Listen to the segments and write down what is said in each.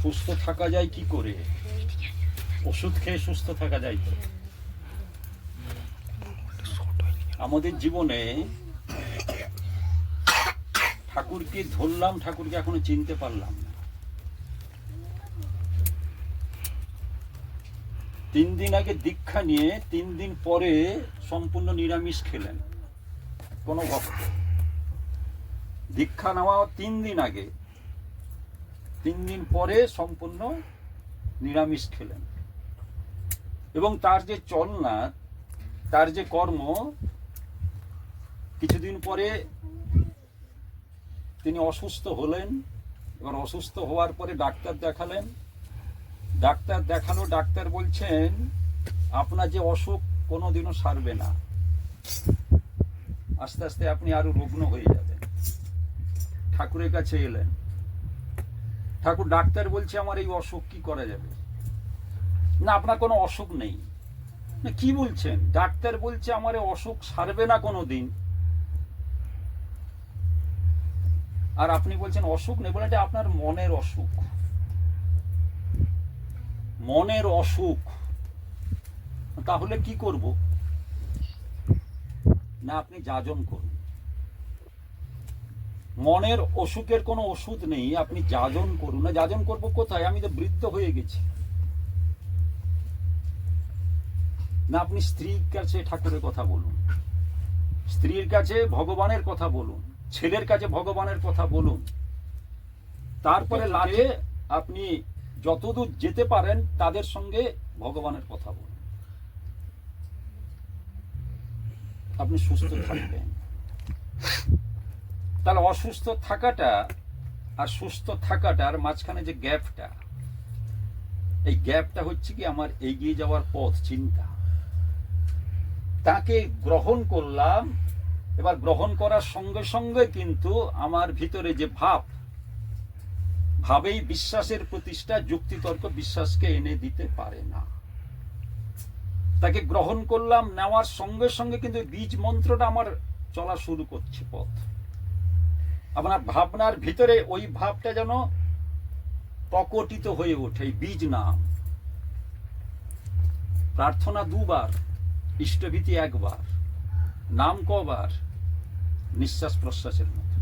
সুস্থ থাকা যায় কি করে? ওষুধ খেয়ে সুস্থ থাকা যায় তো? আমাদের জীবনে ঠাকুরকে ধরলাম, ঠাকুরকে এখনো চিনতে পারলাম না। 3 দিন আগে দীক্ষা নিয়ে 3 দিন পরে সম্পূর্ণ নিরামিষ খেলেন কোনো ভক্ত। দীক্ষা নেওয়া 3 দিন আগে, 3 দিন পরে সম্পূর্ণ নিরামিষ খেলেন। এবং তার যে চলনা, তার যে কর্ম, কিছুদিন পরে তিনি অসুস্থ হলেন। এবার অসুস্থ হওয়ার পরে ডাক্তার দেখালেন। ডাক্তার দেখানো, ডাক্তার বলছেন আপনার যে অসুখ কোনোদিনও সারবে না, আস্তে আস্তে আপনি আরো রুগ্ন হয়ে যাবেন। ঠাকুরের কাছে এলেন। ঠাকুর, ডাক্তার বলছে আমার এই অসুখ, কি করা যাবে? না, আপনার কোনো অসুখ নেই। না, কি বলছেন? ডাক্তার বলছে আমার এই অসুখ সারবে না কোনোদিন, আর আপনি বলছেন অসুখ নেই। বলে এটা আপনার মনের অসুখ, মনের অসুখ। তাহলে কি করব? না, আপনি যাজন করুন। মনের অসুখের কোনো ওষুধ নেই, আপনি যাজন করুন। না, যাজন করব কোথায়? আমি তো বৃদ্ধ হয়ে গেছি। না, আপনি স্ত্রীর কাছে ঠাকুরের কথা বলুন, স্ত্রীর কাছে ভগবানের কথা বলুন, ছেলের কাছে ভগবানের কথা বলুন। তারপরে লাগে আপনি যতদূর যেতে পারেন তাদের সঙ্গে ভগবানের কথা বলুন, আপনি সুস্থ থাকবেন। তাহলে অসুস্থ থাকাটা আর সুস্থ থাকাটার মাঝখানে যে গ্যাপটা, এই গ্যাপটা হচ্ছে কি আমার এগিয়ে যাওয়ার পথ, চিন্তা। তাকে গ্রহণ করলাম। এবার গ্রহণ করার সঙ্গে সঙ্গে কিন্তু আমার ভিতরে যে ভাব, ভাবেই বিশ্বাসের প্রতিষ্ঠা। যুক্তিতর্ক বিশ্বাসকে এনে দিতে পারে না। তাকে গ্রহণ করলাম, নেওয়ার সঙ্গে সঙ্গে কিন্তু বীজ মন্ত্রটা আমার চলা শুরু করছে পথ। আপনার ভাবনার ভিতরে ওই ভাবটা যেন প্রকটিত হয়ে ওঠে। বীজ নাম, প্রার্থনা 2 বার, ইষ্টভীতি 1 বার, নাম কবার? নিঃশ্বাস প্রশ্বাসের মতো।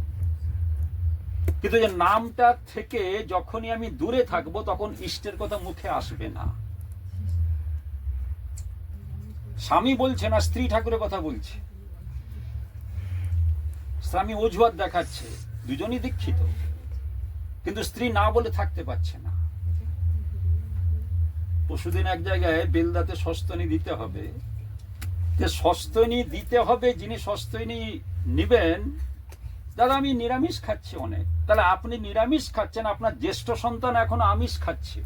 কিন্তু যে নামটা থেকে যখনই আমি দূরে থাকবো তখন ইষ্টের কথা মুখে আসবে না। স্বামী বলছে না, স্ত্রী ঠাকুরের কথা বলছে। স্বামী অজুহাত দেখাচ্ছে, দুজনই দীক্ষিত, কিন্তু স্ত্রী না বলে থাকতে পারছে না। পরশুদিন এক জায়গায় বেলদাতে সস্তনী দিতে হবে। যে সস্তনী দিতে হবে, যিনি সস্তনী নিবেন, দাদা আমি নিরামিষ খাচ্ছি অনেক। তাহলে আপনি নিরামিষ খাচ্ছেন, আপনার জ্যেষ্ঠ সন্তান এখন আমিষ খাচ্ছে,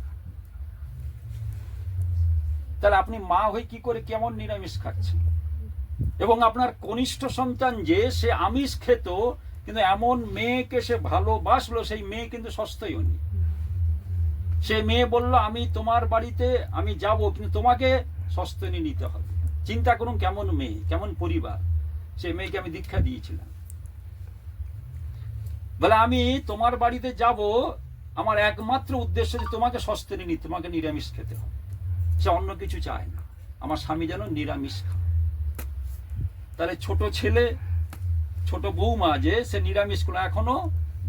তাহলে আপনি মা হয়ে কি করে কেমন নিরামিষ খাচ্ছেন? এবং আপনার কনিষ্ঠ সন্তান যে, সে আমিষ খেত, কিন্তু এমন মেয়েকে সে ভালোবাসলো, সেই মেয়ে কিন্তু সস্তয়নী। সে মেয়ে বলল আমি তোমার বাড়িতে আমি যাব, কিন্তু তোমাকে সস্তনী নিতে হবে। চিন্তা করুন কেমন মেয়ে, কেমন পরিবার। সে মেয়েকে আমি দীক্ষা দিয়েছিলাম। বলে আমি তোমার বাড়িতে যাব, আমার একমাত্র উদ্দেশ্য যে তোমাকে সস্তনী নিতে, তোমাকে নিরামিষ খেতে হবে। সে অন্য কিছু চায় না, আমার স্বামী যেন নিরামিষ খায়। তাহলে ছোট ছেলে, ছোট বৌমা যে, সে নিরামিষ করে এখনো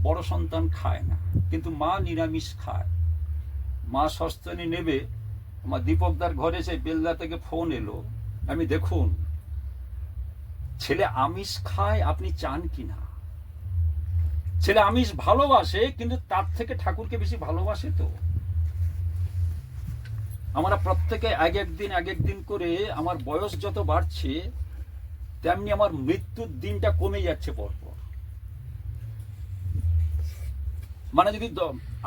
বড় সন্তান খায় না, কিন্তু মা নিরামিষ খায়। মা সস্তনী নেবে। আমার দীপকদার ঘরে সে বেলদা থেকে ফোন এলো, আমি দেখুন ছেলে আমিষ খায়, আপনি চান কিনা? ছেলে আমিষ ভালোবাসে, কিন্তু তার থেকে ঠাকুরকে বেশি ভালোবাসে। তো আমরা প্রত্যেকে এক একদিন করে, আমার বয়স যত বাড়ছে তেমনি আমার মৃত্যুর দিনটা কমে যাচ্ছে পরপর। মানে যদি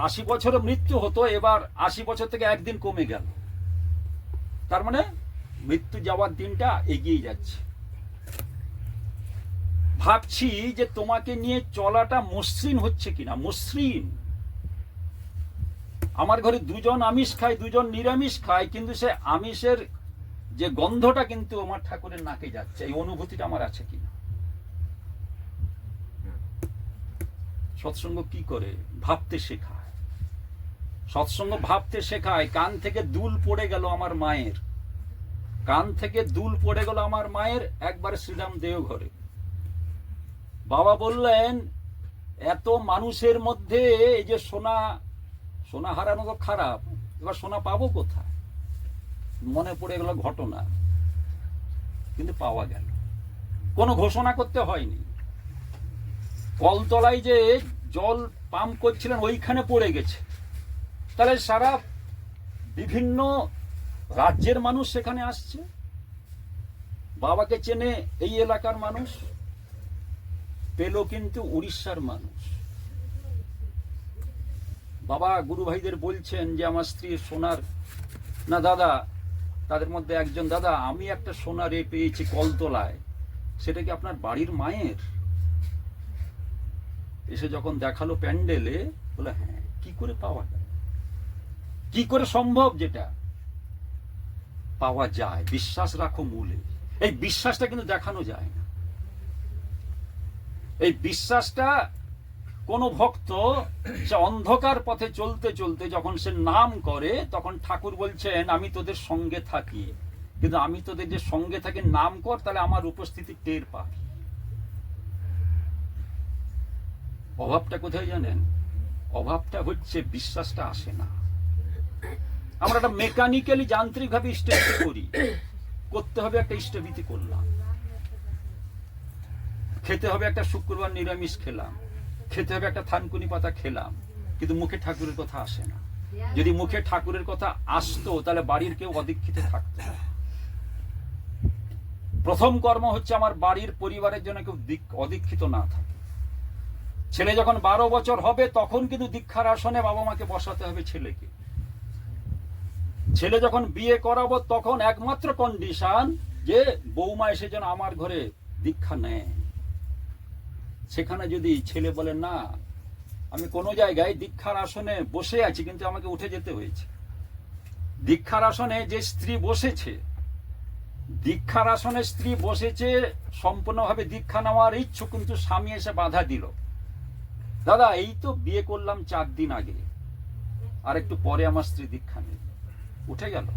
80 বছরে মৃত্যু হতো, এবার 80 বছর থেকে একদিন কমে গেল। তার মানে মৃত্যু যাওয়ার দিনটা এগিয়ে যাচ্ছে। ভাবছি যে তোমাকে নিয়ে চলাটা মসৃণ হচ্ছে কিনা। মসৃণ, আমার ঘরে 2 জন আমিষ খায়, 2 জন নিরামিষ খায়, কিন্তু সে আমিষের যে গন্ধটা কিন্তু আমার ঠাকুরের নাকে যাচ্ছে। এই অনুভূতিটা আমার আছে কিনা? সৎসঙ্গ কি করে? ভাবতে শেখায়। সৎসঙ্গ ভাবতে শেখায়। কান থেকে দুল পড়ে গেল আমার মায়ের, কান থেকে দুল পড়ে গেল আমার মায়ের একবারে শ্রীরাম দেওঘরে। বাবা বললেন এত মানুষের মধ্যে এই যে সোনা, সোনা হারানো তো খারাপ, এবার সোনা পাবো কোথায়? মনে পড়ে গেল ঘটনা, কিন্তু পাওয়া গেল। কোনো ঘোষণা করতে হয়নি। কলতলায় যে জল পাম্প করছিলেন ওইখানে পড়ে গেছে। তাহলে সারা বিভিন্ন রাজ্যের মানুষ সেখানে আসছে। বাবাকে চেনে এই এলাকার মানুষ, পেল কিন্তু উড়িষ্যার মানুষ। বাবা গুরু ভাইদের বলছেন যে আমার স্ত্রীর সোনার, না দাদা, তাদের মধ্যে একজন, দাদা আমি একটা সোনা রে পেয়েছি কলতলায়, সেটা কি আপনার বাড়ির মায়ের? এসে যখন দেখালো প্যান্ডেলে, বলে হ্যাঁ। কি করে পাওয়া গেল? কি করে সম্ভব? যেটা পাওয়া যায়, বিশ্বাস রাখো মূলে। এই বিশ্বাসটা কিন্তু দেখানো যায় না। এই বিশ্বাসটা কোন ভক্ত সে অন্ধকার পথে চলতে চলতে যখন সে নাম করে, তখন ঠাকুর বলছেন আমি তোদের সঙ্গে থাকি, কিন্তু আমি তোদের যে সঙ্গে থাকি নাম কর, তাহলে আমার উপস্থিতি টের পাবি। অভাবটা কোথায় জানেন? অভাবটা হচ্ছে বিশ্বাসটা আসে না। আমরা একটা মেকানিক্যালি যান্ত্রিক ভাবে ইষ্টভীতি করি। করতে হবে একটা ইষ্টভীতি করলাম, খেতে হবে একটা শুক্রবার নিরামিষ খেলাম, খেতে হবে একটা থানকুনি পাতা খেলাম, কিন্তু মুখে ঠাকুরের কথা আসে না। যদি মুখে ঠাকুরের কথা আসতো, তাহলে বাড়ির কেউ অদীক্ষিত থাকতো না। প্রথম কর্ম হচ্ছে আমার বাড়ির পরিবারের জন্য কেউ অদীক্ষিত না থাকে। ছেলে যখন 12 বছর হবে, তখন কিন্তু দীক্ষার আসনে বাবা মাকে বসাতে হবে ছেলেকে। ছেলে যখন বিয়ে করাবো, তখন একমাত্র কন্ডিশন যে বৌমা এসে যেন আমার ঘরে দীক্ষা নেয়। সেখানে যদি ছেলে বলে না, আমি কোনো জায়গায় দীক্ষার আসনে বসে আছি, কিন্তু আমাকে উঠে যেতে হয়েছে। দীক্ষার আসনে যে স্ত্রী বসেছে, দীক্ষার আসনে স্ত্রী বসেছে সম্পূর্ণভাবে দীক্ষা নেওয়ার ইচ্ছুক, কিন্তু স্বামী এসে বাধা দিল, দাদা এই তো বিয়ে করলাম 4 দিন আগে, আর একটু পরে আমার স্ত্রী দীক্ষা নেবে, উঠে গেল।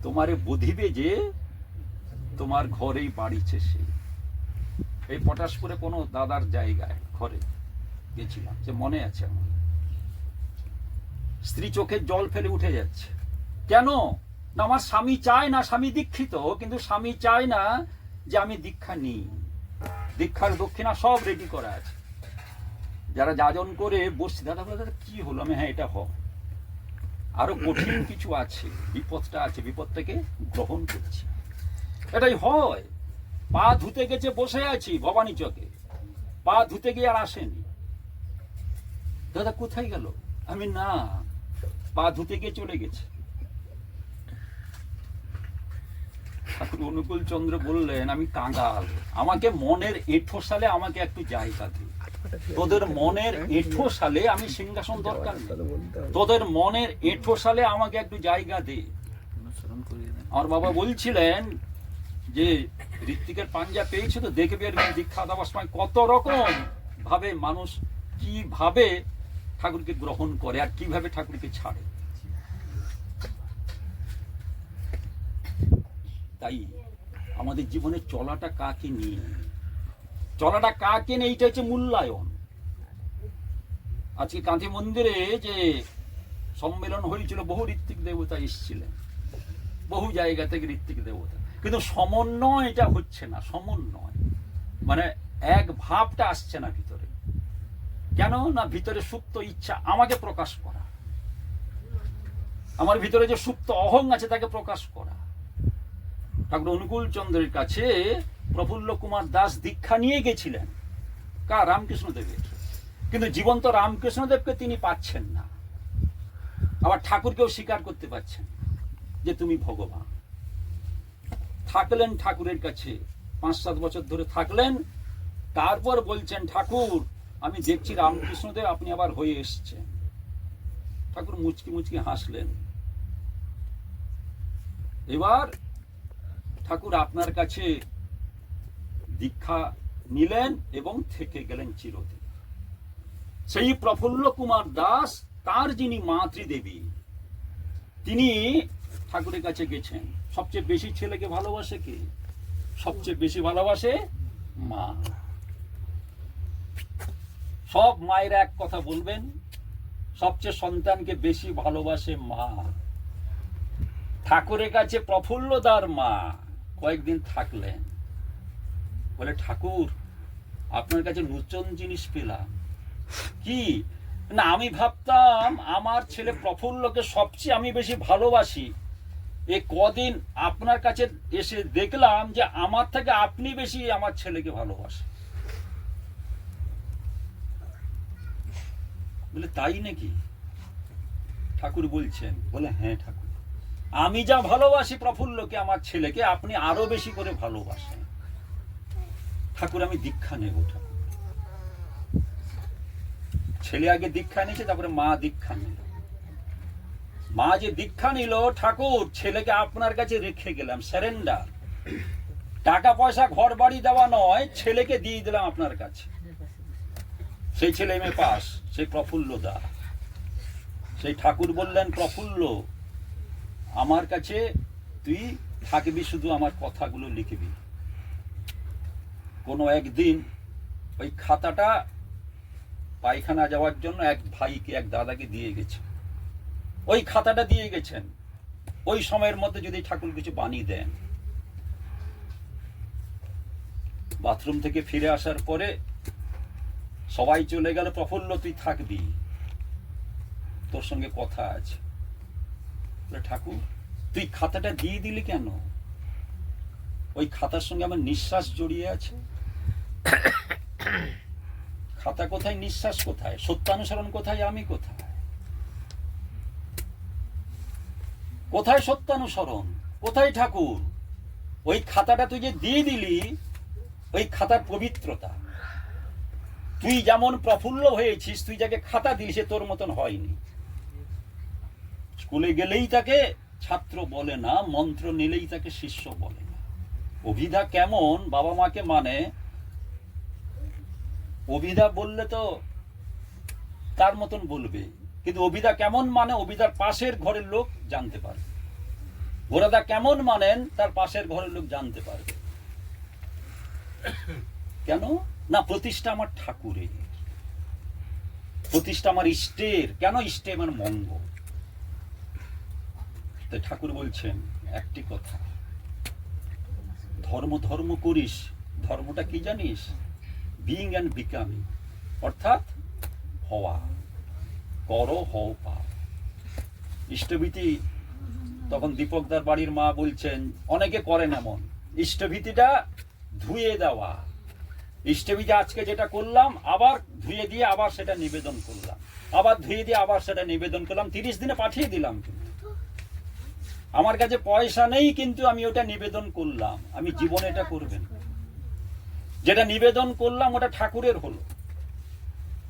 তোমারে বুঝিবে যে তোমার ঘরেই বাড়িছে সে। এই পটাশপুরে কোনো দাদার জায়গায় ঘরে গেছিলাম, যে মনে আছে আমার, স্ত্রী চোখের জল ফেলে উঠে যাচ্ছে। কেন না? আমার স্বামী চায় না, স্বামী দীক্ষিত, কিন্তু স্বামী চায় না যে আমি দীক্ষা নিই। দীক্ষার দক্ষিণা সব রেডি করা আছে। যারা যাজন করে বসছি, দাদা বলে দাদা কি হলো? আমি হ্যাঁ এটা হয়, আরো কঠিন কিছু আছে, বিপদটা আছে, বিপদটাকে গ্রহণ করছি। এটাই হয়। পা ধুতে গেছে, বসে আছি ভবানী চকে, পা ধুতে গিয়ে আর আসেনি। দাদা কোথায় গেল? আমি না, পা ধুতে গিয়ে চলে গেছে। ঠাকুর অনুকূল চন্দ্র বললেন আমি কাঙাল, আমাকে মনের এঁঠো সালে আমাকে একটু জায়গা দে। তোদের মনের এঁঠো সালে আমি সিংহাসন দরকার নেই, তোদের মনের এঁঠো সালে আমাকে একটু জায়গা দে। আমার বাবা বলছিলেন যে ঋত্বিকের পাঞ্জা পেয়েছে তো, দেখবে দীক্ষা দেওয়ার সময় কত রকম ভাবে মানুষ কিভাবে ঠাকুরকে গ্রহণ করে আর কিভাবে ঠাকুরকে ছাড়ে। তাই আমাদের জীবনে চলাটা কাকে নিয়ে, চলাটা কাকে নিয়ে, এইটা হচ্ছে মূল্যায়ন। আজকে কাঁথি মন্দিরে যে সম্মেলন হয়েছিল, বহু ঋত্বিক দেবতা এসেছিলেন, বহু জায়গা থেকে ঋত্বিক দেবতা, কিন্তু সমন্বয় এটা হচ্ছে না। সমন্বয় মানে এক ভাবটা আসছে না ভিতরে। কেন না? ভিতরে সুপ্ত ইচ্ছা আমাকে প্রকাশ করা, আমার ভিতরে যে সুপ্ত অহং আছে তাকে প্রকাশ করা। ঠাকুর অনুকূল চন্দ্রের কাছে প্রফুল্ল কুমার দাস দীক্ষা নিয়ে গেছিলেন, কার? রামকৃষ্ণ দেবের, কিন্তু জীবন্ত রামকৃষ্ণ দেবকে তিনি পাচ্ছেন না। আবার ঠাকুরকেও স্বীকার করতে পারছেন যে তুমি ভগবান। থাকলেন ঠাকুরের কাছে 5-7 বছর ধরে থাকলেন, তারপর বলছেন ঠাকুর আমি দেখছি রামকৃষ্ণদেব আপনি আবার হয়ে এসছেন। ঠাকুর মুচকি মুচকি হাসলেন। এবার ঠাকুর আপনার কাছে দীক্ষা নিলেন এবং থেকে গেলেন চিরদিন। সেই প্রফুল্ল কুমার দাস, তার যিনি মা ত্রিদেবী, তিনি ঠাকুরের কাছে গেছেন। সবচেয়ে বেশি ছেলেকে ভালোবাসে কে? সবচেয়ে বেশি ভালোবাসে মা। সব মায়েরা এক কথা বলবেন, সবচেয়ে সন্তানকে বেশি ভালোবাসে মা। ঠাকুরের কাছে প্রফুল্লদার মা কয়েকদিন থাকলেন। বলে, ঠাকুর, আপনার কাছে নূতন জিনিস পেলাম। কি না, আমি ভাবতাম আমার ছেলে প্রফুল্লকে সবচেয়ে আমি বেশি ভালোবাসি। এ কদিন আপনার কাছে এসে দেখলাম যে আমার থেকে আপনি বেশি আমার ছেলেকে ভালোবাসে। বলে, তাই নাকি? ঠাকুর বলছেন, বলে, হ্যাঁ ঠাকুর, আমি যা ভালোবাসি প্রফুল্লকে, আমার ছেলেকে আপনি আরো বেশি করে ভালোবাসেন। ঠাকুর, আমি দীক্ষা নেব। ঠাকুর, ছেলে আগে দীক্ষা নিয়েছে, তারপরে মা দীক্ষা নিল। মা যে দীক্ষা নিল, ঠাকুর, ছেলেকে আপনার কাছে রেখে গেলাম, স্যারেন্ডার। টাকা পয়সা ঘর বাড়ি দেওয়া নয়, ছেলেকে দিয়ে দিলাম আপনার কাছে। সেই ছেলে এমএ পাস, সেই প্রফুল্ল দা। সেই ঠাকুর বললেন, প্রফুল্ল, আমার কাছে তুই থাকবি, শুধু আমার কথাগুলো লিখবি। কোনো একদিন ওই খাতাটা পায়খানা যাওয়ার জন্য এক ভাইকে, এক দাদাকে দিয়ে গেছে। ওই খাতাটা দিয়ে গেছেন। ওই সময়ের মধ্যে যদি ঠাকুর কিছু বানিয়ে দেন। বাথরুম থেকে ফিরে আসার পরে সবাই চলে গেল, প্রফুল্ল তুই থাকবি, তোর সঙ্গে কথা আছে। ঠাকুর, তুই খাতাটা দিয়ে দিলি কেন? ওই খাতার সঙ্গে আমার নিঃশ্বাস জড়িয়ে আছে। খাতা কোথায়, নিঃশ্বাস কোথায়, সত্যানুসরণ কোথায়, আমি কোথায়? কোথায় সত্যানুসরণ, কোথায় ঠাকুর? ওই খাতাটা তুই যে দিয়ে দিলি, ওই খাতার পবিত্রতা। তুই যেমন প্রফুল্ল হয়েছিস, তুই যাকে খাতা দিলি সে তোর মতন হয়নি। স্কুলে গেলেই তাকে ছাত্র বলে না, মন্ত্র নিলেই তাকে শিষ্য বলে না। অভিধা কেমন বাবা মাকে মানে, অভিধা বললে তো তার মতন বলবে, কিন্তু অভিধা কেমন মানে অভিধার পাশের ঘরের লোক জানতে পারবে। গোরাদা কেমন মানেন তার পাশের ঘরের লোক জানতে পারবে। কেন না, প্রতিষ্ঠা আমার ঠাকুরের, প্রতিষ্ঠা আমার ইষ্টের। কেন ইষ্টে আমার মঙ্গল। তাই ঠাকুর বলছেন একটি কথা, ধর্ম ধর্ম করিস। ধর্মটা কি জানিস? বিইং অ্যান্ড বিকামিং, অর্থাৎ হওয়া, করো হও পাও। ইষ্টভীতি, তখন দীপকদার বাড়ির মা বলছেন, অনেকে করেন এমন, ইষ্টভীতিটা ধুয়ে দেওয়া। ইষ্টভীতি আজকে যেটা করলাম, আবার ধুয়ে দিয়ে আবার সেটা নিবেদন করলাম, আবার ধুয়ে দিয়ে আবার সেটা নিবেদন করলাম, 30 দিনে পাঠিয়ে দিলাম। কিন্তু আমার কাছে পয়সা নেই, কিন্তু আমি ওটা নিবেদন করলাম। আমি জীবনে এটা করবেন। যেটা নিবেদন করলাম ওটা ঠাকুরের হলো।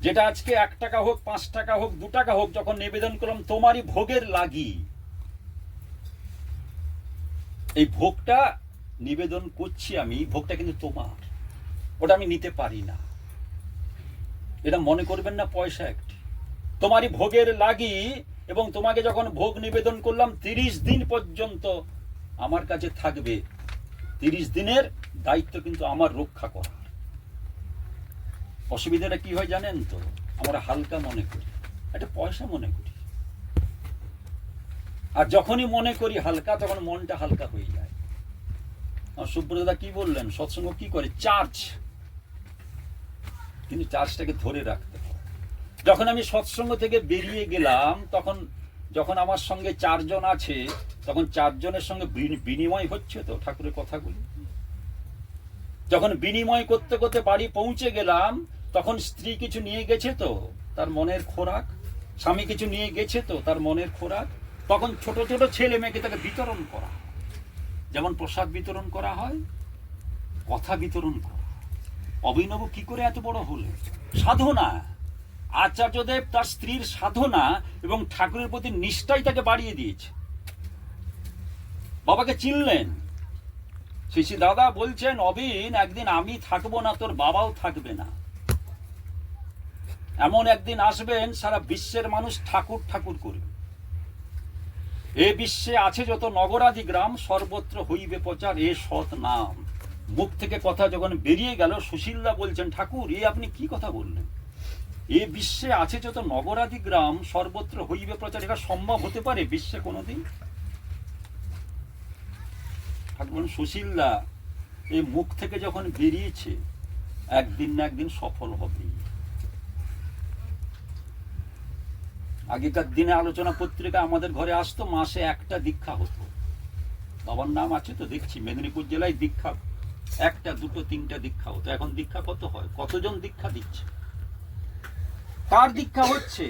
যেটা আজকে 1 টাকা হোক, 5 টাকা হোক, 2 টাকা হোক, যখন নিবেদন করলাম তোমারই ভোগের লাগি, এই ভোগটা নিবেদন করছি আমি, ভোগটা কিন্তু তোমার, ওটা আমি নিতে পারি না। এটা মনে করবেন না পয়সা একটি, তোমারই ভোগের লাগি। এবং তোমাকে যখন ভোগ নিবেদন করলাম, 30 দিন পর্যন্ত আমার কাছে থাকবে। 30 দিনের দায়িত্ব কিন্তু আমার রক্ষা করা। অসুবিধাটা কি হয় জানেন তো? আমরা হালকা মনে করি, এটা পয়সা মনে করি। আর যখনই মনে করি হালকা, তখন মনটা হালকা হয়ে যায়। সুব্রতদা কি বললেন, সৎসঙ্গ কি করে? চার্জ। কিন্তু চার্জটাকে ধরে রাখতে হয়। যখন আমি সৎসঙ্গ থেকে বেরিয়ে গেলাম, তখন যখন আমার সঙ্গে 4 জন আছে, তখন 4 জনের সঙ্গে বিনিময় হচ্ছে তো ঠাকুরের কথাগুলি। যখন বিনিময় করতে করতে বাড়ি পৌঁছে গেলাম, তখন স্ত্রী কিছু নিয়ে গেছে তো তার মনের খোরাক, স্বামী কিছু নিয়ে গেছে তো তার মনের খোরাক। তখন ছোট ছোট ছেলে মেয়েকে তাকে বিতরণ করা, যেমন প্রসাদ বিতরণ করা হয়, কথা বিতরণ করা। অভিনব কি করে এত বড় হলে? সাধনা। আচার্যদেব তার স্ত্রীর সাধনা এবং ঠাকুরের প্রতি নিষ্ঠাই তাকে বাড়িয়ে দিয়েছে। বাবাকে চিনলেন। শ্রী দাদা বলছেন, অবিন, একদিন আমি থাকবো না, তোর বাবাও থাকবে না। এমন একদিন আসবেন সারা বিশ্বের মানুষ ঠাকুর ঠাকুর করবে। এ বিশ্বে আছে যত নগরাদি গ্রাম, সর্বত্র হইবে প্রচার এ সৎ নাম। মুখ থেকে কথা যখন বেরিয়ে গেল, সুশীলদা বলছেন, ঠাকুর এ আপনি কি কথা বললেন? এ বিশ্বে আছে যত নগরাদি গ্রাম, সর্বত্র হইবে প্রচার, এটা সম্ভব হতে পারে বিশ্বে কোনোদিন? ঠাকুর সুশীলদা এই মুখ থেকে যখন বেরিয়েছে, একদিন না একদিন সফল হবে। আগেকার দিনে আলোচনা পত্রিকা আমাদের ঘরে আসতো, মাসে একটা দীক্ষা হতো। বাবার নাম আছে তো দেখছি, মেদিনীপুর জেলায় দীক্ষা একটা, দুটো, তিনটা দীক্ষা হতো। এখন দীক্ষা কত হয়? কতজন দীক্ষা দিচ্ছে? কার দীক্ষা হচ্ছে?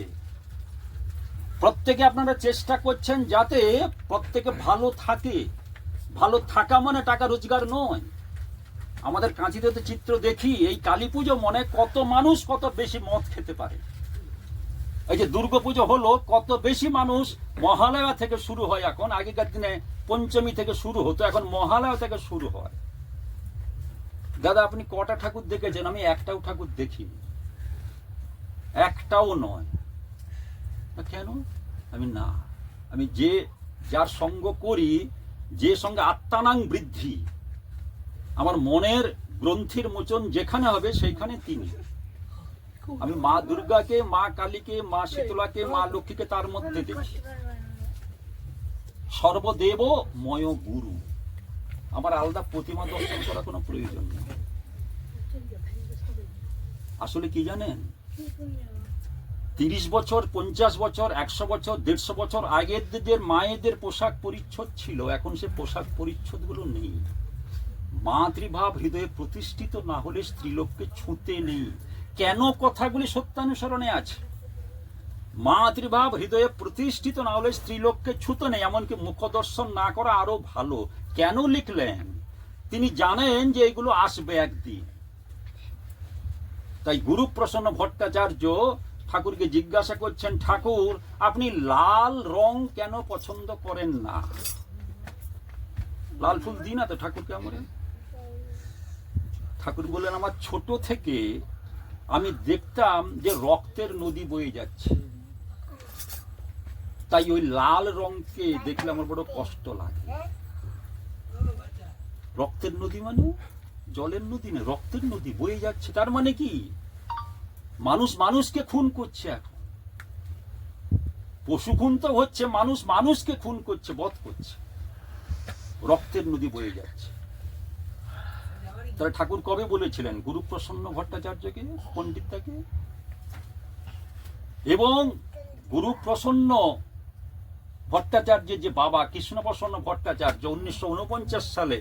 প্রত্যেকে আপনারা চেষ্টা করছেন যাতে প্রত্যেকে ভালো থাকে। ভালো থাকা মানে টাকা রোজগার নয়। আমাদের কাঁথিতে তো চিত্র দেখি, এই কালী পুজো মনে কত মানুষ কত বেশি মদ খেতে পারে। এই যে দুর্গাপুজো হলো, কত বেশি মানুষ মহালয়া থেকে শুরু হয়। এখন আগেকার দিনে পঞ্চমী থেকে শুরু হতো, এখন মহালয়া থেকে শুরু হয়। দাদা আপনি কটা ঠাকুর দেখেছেন? আমি একটাও ঠাকুর দেখিনি, একটাও নয়। কেন? আমি যে যার সঙ্গ করি, যে সঙ্গে আত্মানাং বৃদ্ধি, আমার মনের গ্রন্থির মোচন যেখানে হবে সেইখানে তিনি। আমি মা দুর্গাকে, মা কালীকে, মা শীতলাকে, মা লক্ষ্মীকে তার মধ্যে দেখি। সর্বদেব ময় গুরু। আমার আলাদা প্রতিমা দর্শন করার কোনো প্রয়োজন নেই। আসলে কি জানেন, 30 বছর, 50 বছর, 100 বছর, 150 বছর আগের যে মায়েদের পোশাক পরিচ্ছদ ছিল, এখন সে পোশাক পরিচ্ছদ গুলো নেই। মাতৃভাব হৃদয়ে প্রতিষ্ঠিত না হলে স্ত্রীলোককে ছুঁতে নেই। কেন? কথাগুলি সত্যানুসরণে আছে। মাতৃভাব হৃদয়ে প্রতিষ্ঠিত না হলে স্ত্রীলোককে ছুঁতে নেই, এমনকি মুখ দর্শন না করা আরো ভালো। কেন লিখলেন? তিনি জানেন যে এগুলো আসবে একদিন। তাই গুরুপ্রসন্ন ভট্টাচার্য ঠাকুরকে জিজ্ঞাসা করছেন, ঠাকুর আপনি লাল রং কেন পছন্দ করেন না? লাল ফুল দিই না তো ঠাকুরকে আমরা। ঠাকুর বললেন, আমার ছোট থেকে আমি দেখতাম যে রক্তের নদী বয়ে যাচ্ছে, তাই ওই লাল রংকে দেখলে আমার বড় কষ্ট লাগে। রক্তের নদী মানে জলের নদী না, রক্তের নদী বয়ে যাচ্ছে। তার মানে কি? মানুষ মানুষকে খুন করছে। এখন পশু খুন তো হচ্ছে, মানুষ মানুষকে খুন করছে, বধ করছে। রক্তের নদী বয়ে যাচ্ছে। তাহলে ঠাকুর কবে বলেছিলেন? গুরুপ্রসন্ন ভট্টাচার্যকে, পণ্ডিতটাকে। এবং গুরুপ্রসন্ন ভট্টাচার্যের যে বাবা কৃষ্ণপ্রসন্ন ভট্টাচার্য 1949 সালে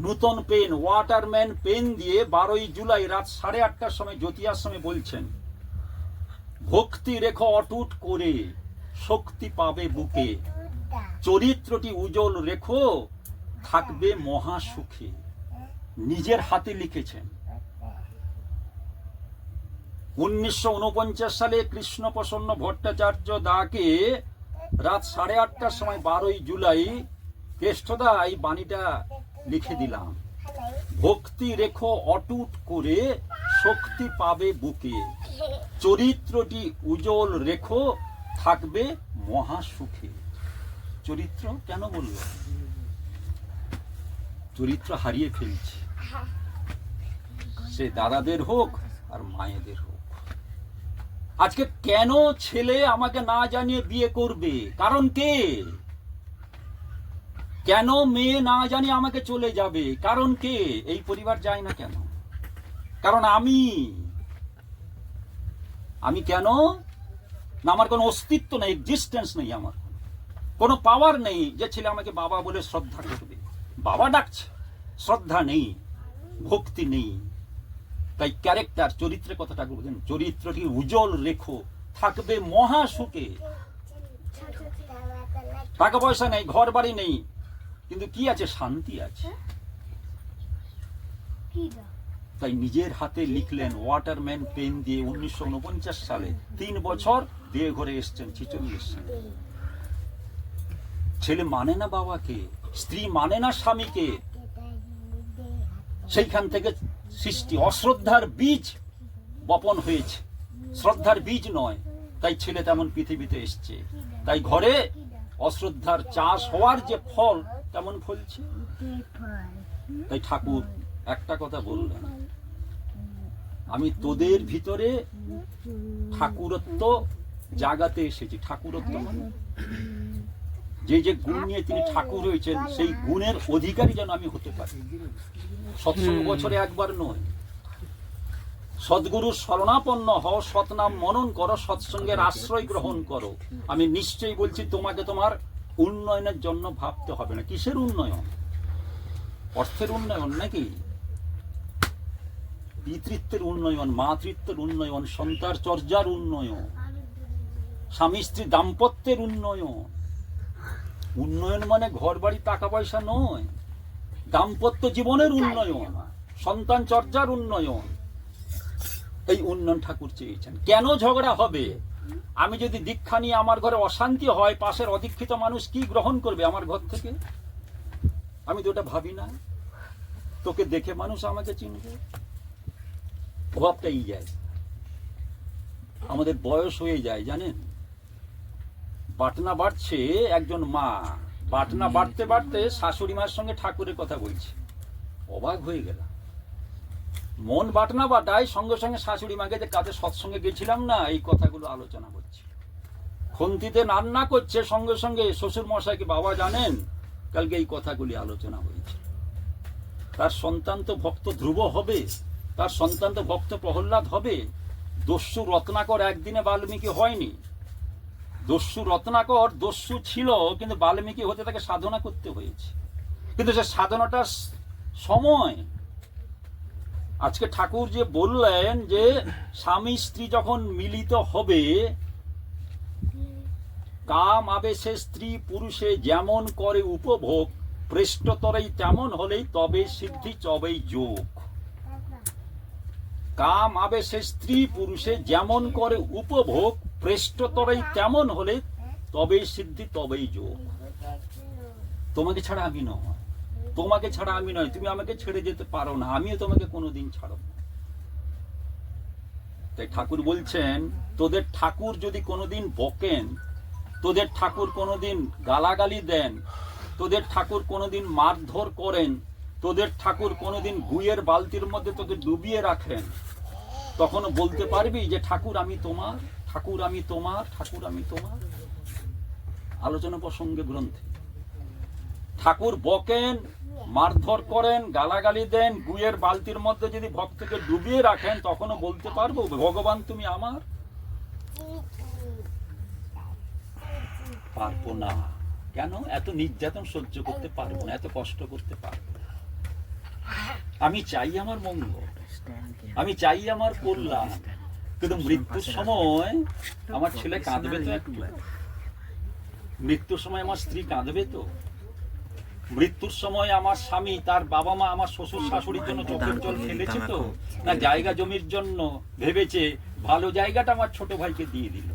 নূতন পেন, ওয়াটারম্যান পেন দিয়ে 12ই জুলাই রাত 8:30টার সময় জ্যোতি আশ্রমে বলছেন, ভক্তি রেখো অটুট করে, শক্তি পাবে বুকে, চরিত্রটি উজ্জ্বল রেখো, থাকবে মহা সুখে। নিজের হাতে লিখেছেন। 1949 সালে কৃষ্ণপ্রসন্ন ভট্টাচার্য দাকে রাত 8:30টার সময় 12ই জুলাই, কেষ্টদা এই বাণীটা লিখে দিলাম, ভক্তি রেখো অটুট করে, শক্তি পাবে বুকে, চরিত্রটি উজ্জ্বল রেখো, থাকবে মহা সুখে। চরিত্র কেন বলল? চরিত্র হারিয়ে ফেলছে, সে দাদাদের হোক আর মায়েদের হোক। আজকে কেন ছেলে আমাকে না জানিয়ে বিয়ে করবে? কারণ কে? কেন মেয়ে না জানিয়ে আমাকে চলে যাবে? কারণ কে? এই পরিবার যায় না কেন? কারণ আমি কেন না, আমার কোনো অস্তিত্ব নেই, এক্সিস্টেন্স নেই, আমার কোনো পাওয়ার নেই যে ছেলে আমাকে বাবা বলে শ্রদ্ধা করবে। বাবা ডাকছে, শ্রদ্ধা নেই, ভক্তি নেই। তাই ক্যারেক্টার, চরিত্রের কথাটা বলছেন, চরিত্রটি উজ্জ্বল রেখো, থাকবে মহা সুখে। টাকা পয়সা নেই, ঘর বাড়ি নেই, কিন্তু কি আছে? শান্তি আছে। তাই নিজের হাতে লিখলেন ওয়াটারম্যান পেন দিয়ে 1949 সালে। 3 বছর দিয়ে ঘরে এসছেন, 46 সালে। ছেলে মানে না বাবাকে, স্ত্রী মানে না স্বামীকে। সেইখান থেকে সৃষ্টি অশ্রদ্ধার বীজ বপন হয়েছে। শ্রদ্ধার বীজ নয়, তাই ছেলে তেমন পৃথিবীতে এসছে, তাই ঘরে অশ্রদ্ধার চাষ হওয়ার যে ফল তেমন ফলছে। তাই ঠাকুর একটা কথা বললেন, আমি তোদের ভিতরে ঠাকুরত্ব জাগাতে এসেছি। ঠাকুরত্ব মানে যে যে গুণ নিয়ে তিনি ঠাকুর হয়েছেন, সেই গুণের অধিকারী যেন আমি হতে পারি। সৎসঙ্গ বছরে একবার নয়, সদ্গুরুর শরণাপন্ন হও, সৎনাম মনন করো, সৎসঙ্গের আশ্রয় গ্রহণ করো। আমি নিশ্চয়ই বলছি তোমাকে তোমার উন্নয়নের জন্য ভাবতে হবে না। কিসের উন্নয়ন? অর্থের উন্নয়ন নাকি? পিতৃত্বের উন্নয়ন, মাতৃত্বের উন্নয়ন, সন্তান চর্যার উন্নয়ন, স্বামী স্ত্রী দাম্পত্যের উন্নয়ন। উন্নয়ন মানে ঘর বাড়ি টাকা পয়সা নয়, দাম্পত্য জীবনের উন্নয়ন, সন্তান চর্যার উন্নয়ন। এই উন্নয়ন ঠাকুর চেয়েছেন। কেন ঝগড়া হবে? আমি যদি দীক্ষা নিয়ে আমার ঘরে অশান্তি হয়, পাশের অদীক্ষিত মানুষ কি গ্রহণ করবে আমার ঘর থেকে? আমি তো ওটা ভাবি না। তোকে দেখে মানুষ আমাকে চিনবে, প্রভাবটাই যায়। আমাদের বয়স হয়ে যায় জানেন, বাটনা বাড়ছে। একজন মা বাটনা বাড়তে বাড়তে শাশুড়ি মার সঙ্গে ঠাকুরের কথা বলছে, অবাক হয়ে গেলাম। মন বাটনা বাটায়, সঙ্গে সঙ্গে শাশুড়ি মাকে যে কাজে সৎসঙ্গে গেছিলাম না, এই কথাগুলো আলোচনা করছে। খন্তিতে রান্না করছে, সঙ্গে সঙ্গে শ্বশুর মশাইকে, বাবা জানেন কালকে এই কথাগুলি আলোচনা হয়েছে। তার সন্তান তো ভক্ত ধ্রুব হবে, তার সন্তান তো ভক্ত প্রহ্লাদ হবে। দস্যু রত্নাকর একদিনে বাল্মীকি হয়নি। দস্যু রত্নাকর দস্যু ছিল, কিন্তু বাল্মীকি হতে তাকে সাধনা করতে হয়েছে। কিন্তু সে সাধনাটার সময়, আজকে ঠাকুর যে বললেন যে স্বামী স্ত্রী যখন মিলিত হবে, কাম আবেশে স্ত্রী পুরুষে যেমন করে উপভোগ, পৃষ্ঠতরেই তেমন হলেই তবে সিদ্ধি তবেই যোগ। কাম আবেশে স্ত্রী পুরুষে যেমন করে উপভোগ, পৃষ্ঠতরেই তেমন হলে তবেই সিদ্ধি তবেই যোগ। তোমাকে ছাড়া আমি নয়, তোমাকে ছাড়া আমি নয়, তুমি আমাকে ছেড়ে যেতে পারো না, আমিও তোমাকে কোনোদিন ছাড়ব না। তাই ঠাকুর বলছেন, তোদের ঠাকুর যদি কোনোদিন বকেন, তোদের ঠাকুর কোনোদিন গালাগালি দেন, তোদের ঠাকুর কোনোদিন মারধর করেন, তোদের ঠাকুর কোনোদিন গুইয়ের বালতির মধ্যে তোকে ডুবিয়ে রাখেন, তখনও বলতে পারবি যে ঠাকুর আমি তোমার, ঠাকুর আমি তোমার, ঠাকুর আমি তোমার? আলোচনা প্রসঙ্গে গ্রন্থে ঠাকুর বকেন, মারধর করেন, গালাগালি দেন, গুইয়ের বালতির মধ্যে যদি ভক্তকে ডুবিয়ে রাখেন, তখনও বলতে পারবো ভগবান তুমি আমার? পারবো না। কেন? এত নির্যাতন সহ্য করতে পারবো না, এত কষ্ট করতে পারবো না। আমি চাই আমার মঙ্গল, আমি চাই আমার কল্যাণ, কিন্তু মৃত্যুর সময় আমার ছেলে কাঁদবে তো একটু, মৃত্যুর সময় আমার স্ত্রী কাঁদবে তো, মৃত্যুর সময় আমার স্বামী, তার বাবা মা, আমার শ্বশুর শাশুড়ির জন্য চোখের জল ফেলেছে তো, না জায়গা জমির জন্য ভেবেছে ভালো জায়গাটা আমার ছোট ভাইকে দিয়ে দিল,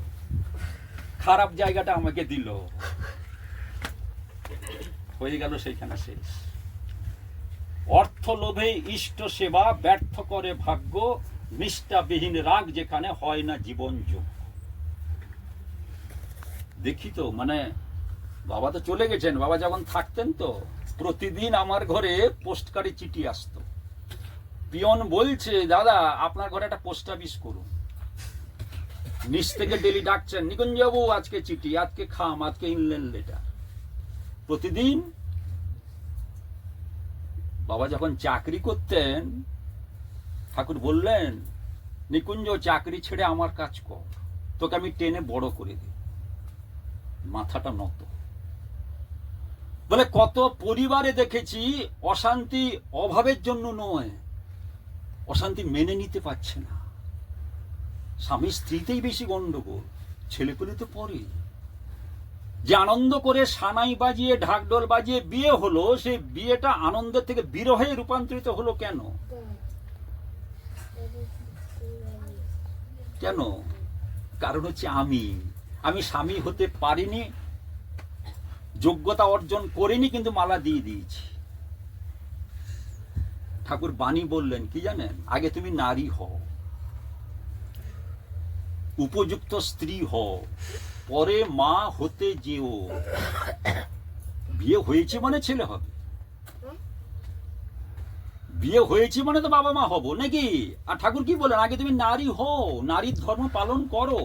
খারাপ জায়গাটা আমাকে দিল, হয়ে গেল সেইখানে শেষ। অর্থ লোভে ইষ্ট সেবা ব্যর্থ করে ভাগ্য, নিষ্ঠাবিহীন রাগ যেখানে হয় না জীবন যোগ। দেখি তো, মানে বাবা তো চলে গেছেন, বাবা যখন থাকতেন তো প্রতিদিন আমার ঘরে পোস্টকার্ডে চিঠি আসতো। পিয়ন বলছে, দাদা আপনার ঘরে একটা পোস্ট অফিস করুন। নিচ থেকে ডেলি ডাকছেন, নিকুঞ্জবাবু আজকে চিঠি, আজকে খাম, আজকে ইনল্যান্ড লেটার। প্রতিদিন। বাবা যখন চাকরি করতেন, ঠাকুর বললেন, নিকুঞ্জ চাকরি ছেড়ে আমার কাজ কর, তোকে আমি টেনে বড় করে দিই। মাথাটা নত। বলে কত পরিবারে দেখেছি অশান্তি অভাবের জন্য নয়, অশান্তি মেনে নিতে পারছে না। স্বামী স্ত্রীতেই বেশি গন্ডগোল, ছেলেপুলে তো পরে। যে আনন্দ করে সানাই বাজিয়ে ঢাকঢোল বাজিয়ে বিয়ে হলো, সেই বিয়েটা আনন্দের থেকে বিরহে রূপান্তরিত হলো কেন? কেন? কারণ হচ্ছে আমি স্বামী হতে পারিনি, যোগ্যতা অর্জন করিনি, কিন্তু মালা দিয়ে দিয়েছি। ঠাকুর বাণী বললেন কি জানেন? আগে তুমি নারী হও, উপযুক্ত স্ত্রী হও, পরে মা হতে যেও। বিয়ে হয়েছে মানে ছেলে হবে, বিয়ে হয়েছে মানে তো বাবা মা হব নাকি? আর ঠাকুর কি বলেন, আগে তুমি নারী হও, নারীর ধর্ম পালন করো,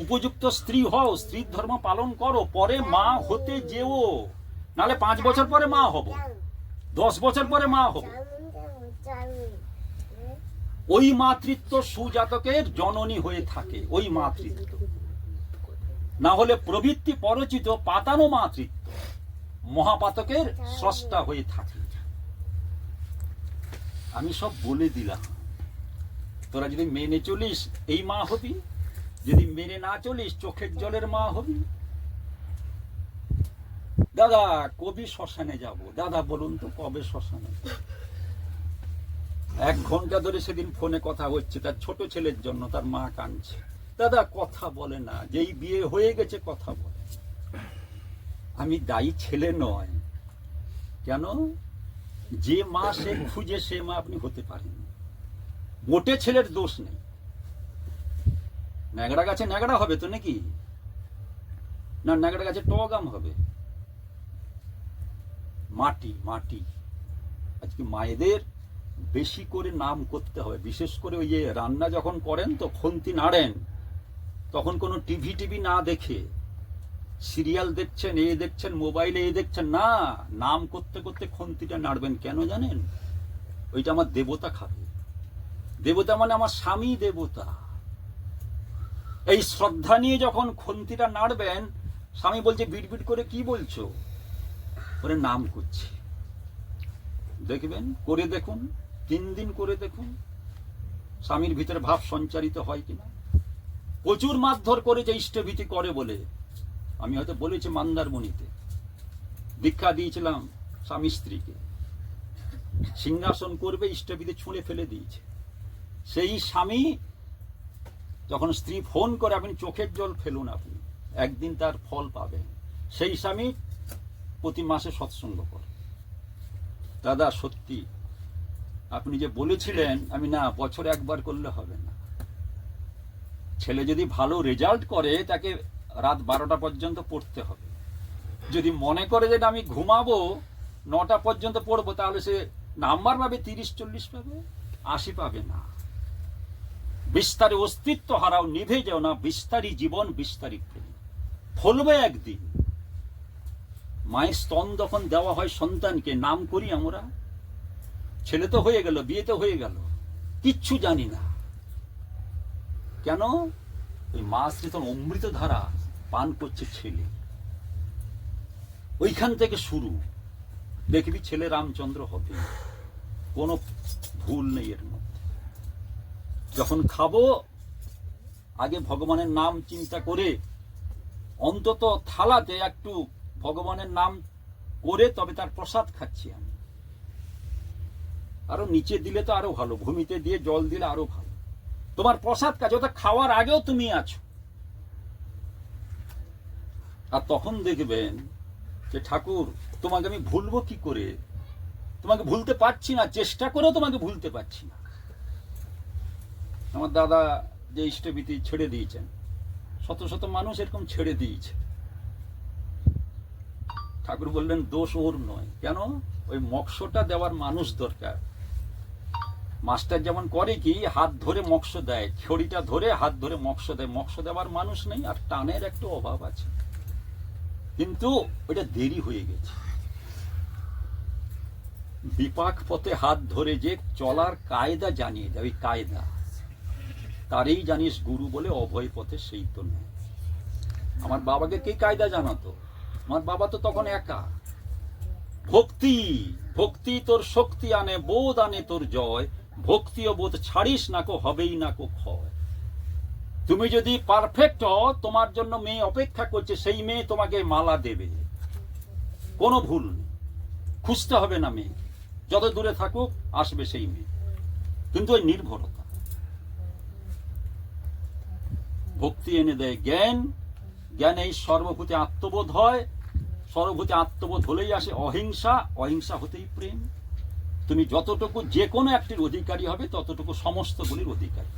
উপযুক্ত স্ত্রী হও, স্ত্রীর ধর্ম পালন করো, পরে মা হতে যেও। নালে 5 বছর পরে মা হব, 10 বছর পরে মা হব। ওই মাতৃত্ব সুজাতকের জননী হয়ে থাকে, ওই মাতৃত্ব। না হলে প্রবৃত্তি পরচিত পাতানো মাতৃত্ব মহাপাতকের স্রষ্টা হয়ে থাকে। আমি সব বলে দিলাম, তোরা যদি মেনে চলিস এই মা হবি, যদি মেনে না চলিস চোখের জলের মা হবি। দাদা কবি শ্মশানে যাব, দাদা বলুন তো কবে শ্মশানে? 1 ঘন্টা ধরে সেদিন ফোনে কথা হচ্ছে তার ছোট ছেলের জন্য, তার মা কাঁদছে, দাদা কথা বলে না, যেই বিয়ে হয়ে গেছে কথা বলে। আমি দায়ী ছেলে নয়, কেন? যে মা সে খুঁজে সে মা আপনি হতে পারেন, মোটে ছেলের দোষ নেই। ন্যাংরা গাছে ন্যাংরা হবে তো নাকি? না ন্যাংরা গাছে টক আম হবে? মাটি মাটি। আজকে মায়েদের বেশি করে নাম করতে হবে, বিশেষ করে ওই যে রান্না যখন করেন তো খুন্তি নাড়েন, তখন কোনো টিভি না দেখে সিরিয়াল দেখছেন, এ দেখছেন, মোবাইলে এ দেখছেন না, নাম করতে করতে খুন্তিটা নাড়বেন। কেন জানেন? ওইটা আমার দেবতা খাবে। দেবতা মানে আমার স্বামী দেবতা। এই শ্রদ্ধা নিয়ে যখন খুন্তিটা নাড়বেন, স্বামী বলছে বিড়বিড় করে কি বলছো? ওরে নাম করছি। দেখবেন, করে দেখুন, 3 দিন করে দেখুন স্বামীর ভিতরে ভাব সঞ্চারিত হয় কিনা। প্রচুর মারধর করেছে ইষ্টভীতি করে বলে। আমি হয়তো বলেছি মন্দারমণিতে দীক্ষা দিয়েছিলাম স্বামী স্ত্রীকে, সিংহাসন করবে ইষ্টভীতি ছুঁড়ে ফেলে দিয়েছে। সেই স্বামী যখন স্ত্রী ফোন করে, আপনি চোখের জল ফেলুন, আপনি একদিন তার ফল পাবেন। সেই স্বামী প্রতি মাসে সৎসঙ্গ করে। দাদা সত্যি আপনি যে বলেছিলেন, আমি না বছরে 1 বার করলে হবে না। ছেলে যদি ভালো রেজাল্ট করে তাকে রাত 12টা পর্যন্ত পড়তে হবে। যদি মনে করে যে আমি ঘুমাবো 9টা পর্যন্ত পড়বো, তাহলে সে নাম্বার পাবে 30-40 পাবে, 80 পাবে না। বিস্তারে অস্তিত্ব হারাও, নিভে যাও না, বিস্তারী জীবন বিস্তারী প্রেম ফলবে একদিন। মায়ের স্তন যখন দেওয়া হয় সন্তানকে, নাম করি আমরা, ছেলে তো হয়ে গেল, বিয়ে তো হয়ে গেল, কিচ্ছু জানি না। কেন? ওই মা স্ত্রী তখন অমৃত ধারা পান করছে ছেলে, ওইখান থেকে শুরু। দেখবি ছেলে রামচন্দ্র হবে, কোনো ভুল নেই এর মধ্যে। যখন খাবো আগে ভগবানের নাম চিন্তা করে, অন্তত থালাতে একটু ভগবানের নাম করে তবে তার প্রসাদ খাচ্ছি আমি। আরো নিচে দিলে তো আরো ভালো, ভূমিতে দিয়ে জল দিলে আরো ভালো। তোমার প্রসাদ কাজ, ওটা খাওয়ার আগেও তুমি আছো। আর তখন দেখবেন যে ঠাকুর তোমাকে আমি ভুলবো কি করে? তোমাকে ভুলতে পারছি না, চেষ্টা করেও তোমাকে ভুলতে পারছি না। আমার দাদা যে ইষ্টভীতি ছেড়ে দিয়েছেন, শত শত মানুষ এরকম ছেড়ে দিয়েছে। ঠাকুর বললেন দোষ ওর নয়। কেন? ওই মক্সটা দেওয়ার মানুষ দরকার। মাস্টার যেমন করে কি, হাত ধরে মক্স দেয়, ছড়িটা ধরে হাত ধরে মক্স দেয়, মক্স দেওয়ার মানুষ নেই, আর টানের একটু অভাব আছে। কিন্তু ওইটা দেরি হয়ে গেছে। বিপাক পথে হাত ধরে যে চলার কায়দা জানিয়ে দেয়, ওই কায়দা তারই জানিস গুরু বলে, অভয় পথে সেই তো নেই। আমার বাবাকে কে কায়দা জানাতো? আমার বাবা তো তখন একা। ভক্তি ভক্তি তোর শক্তি আনে, বোধ আনে তোর জয়, ভক্তি ও বোধ ছাড়িস না কো, হবেই না কো ক্ষয়। তুমি যদি পারফেক্ট হও, তোমার জন্য মেয়ে অপেক্ষা করছে, সেই মেয়ে তোমাকে মালা দেবে, কোনো ভুল নেই। খুঁজতে হবে না মেয়ে, যত দূরে থাকুক আসবে সেই মেয়ে। কিন্তু ওই নির্ভরতা। ভক্তি এনে দেয় জ্ঞান, জ্ঞান এই সর্বভূতে আত্মবোধ হয়, সর্বভূতে আত্মবোধ হলেই আসে অহিংসা, অহিংসা হতেই প্রেম। তুমি যতটুকু যে কোনো একটির অধিকারী হবে, ততটুকু সমস্তগুলির অধিকারী।